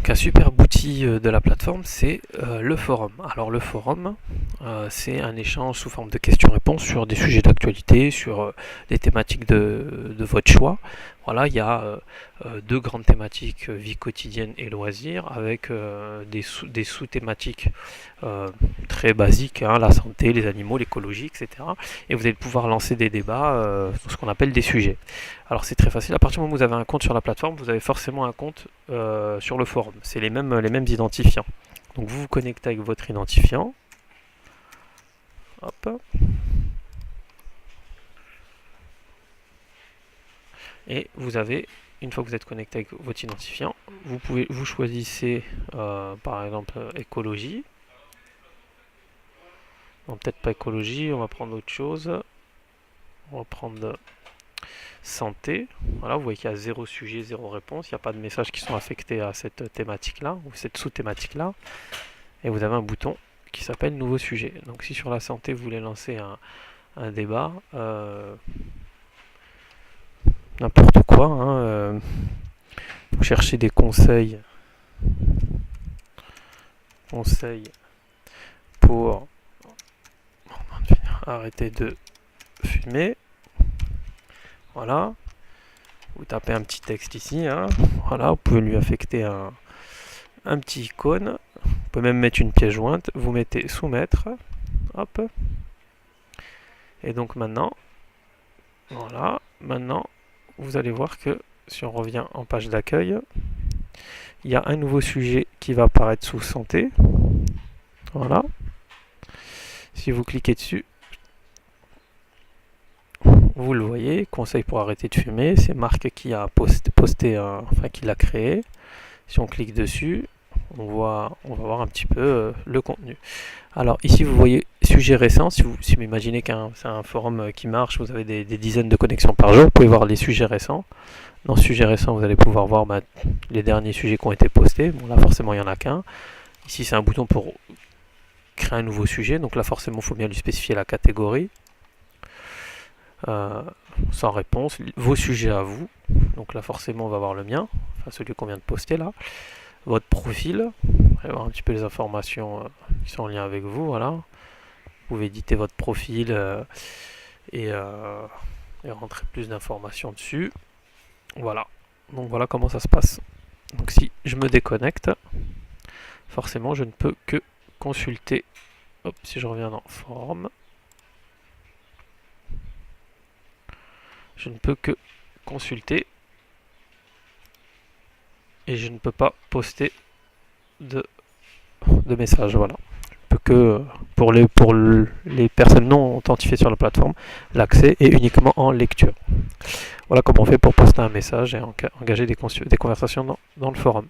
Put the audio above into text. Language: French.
Donc un super outil de la plateforme, c'est le forum. Alors le forum, c'est un échange sous forme de questions-réponses sur des sujets d'actualité, sur des thématiques de votre choix. Voilà, il y a deux grandes thématiques, vie quotidienne et loisirs, avec des sous-thématiques très basiques, hein, la santé, les animaux, l'écologie, etc. Et vous allez pouvoir lancer des débats sur ce qu'on appelle des sujets. Alors c'est très facile, à partir du moment où vous avez un compte sur la plateforme, vous avez forcément un compte sur le forum. C'est les mêmes identifiants. Donc vous vous connectez avec votre identifiant. Hop. Et vous avez, une fois que vous êtes connecté avec votre identifiant, vous choisissez par exemple écologie. Non, peut-être pas écologie, on va prendre autre chose. On va prendre santé. Voilà, vous voyez qu'il y a 0 sujet, 0 réponse. Il n'y a pas de messages qui sont affectés à cette thématique-là ou cette sous-thématique-là. Et vous avez un bouton qui s'appelle nouveau sujet. Donc si sur la santé vous voulez lancer un débat, n'importe quoi, hein, vous cherchez des conseils pour arrêter de fumer. Voilà, vous tapez un petit texte ici, hein. Voilà, vous pouvez lui affecter un petit icône, vous pouvez même mettre une pièce jointe, vous mettez soumettre, hop, et donc maintenant, voilà, maintenant vous allez voir que si on revient en page d'accueil, il y a un nouveau sujet qui va apparaître sous santé, voilà, si vous cliquez dessus, vous le voyez, conseil pour arrêter de fumer, c'est Marc qui a posté enfin qui l'a créé. Si on clique dessus, on va voir un petit peu le contenu. Alors ici vous voyez sujet récent, si vous imaginez que c'est un forum qui marche, vous avez des dizaines de connexions par jour, vous pouvez voir les sujets récents. Dans sujet récent, vous allez pouvoir voir les derniers sujets qui ont été postés. Bon là forcément il n'y en a qu'un. Ici c'est un bouton pour créer un nouveau sujet, donc là forcément il faut bien lui spécifier la catégorie. Sans réponse, vos sujets à vous, donc là forcément on va voir le mien, enfin celui qu'on vient de poster là, votre profil, vous allez voir un petit peu les informations qui sont en lien avec vous, voilà, vous pouvez éditer votre profil et rentrer plus d'informations dessus, voilà, donc voilà comment ça se passe. Donc si je me déconnecte, forcément je ne peux que consulter, hop, si je reviens dans forum, je ne peux que consulter et je ne peux pas poster de messages. Voilà. Je peux que pour les personnes non authentifiées sur la plateforme, l'accès est uniquement en lecture. Voilà comment on fait pour poster un message et engager des conversations dans le forum.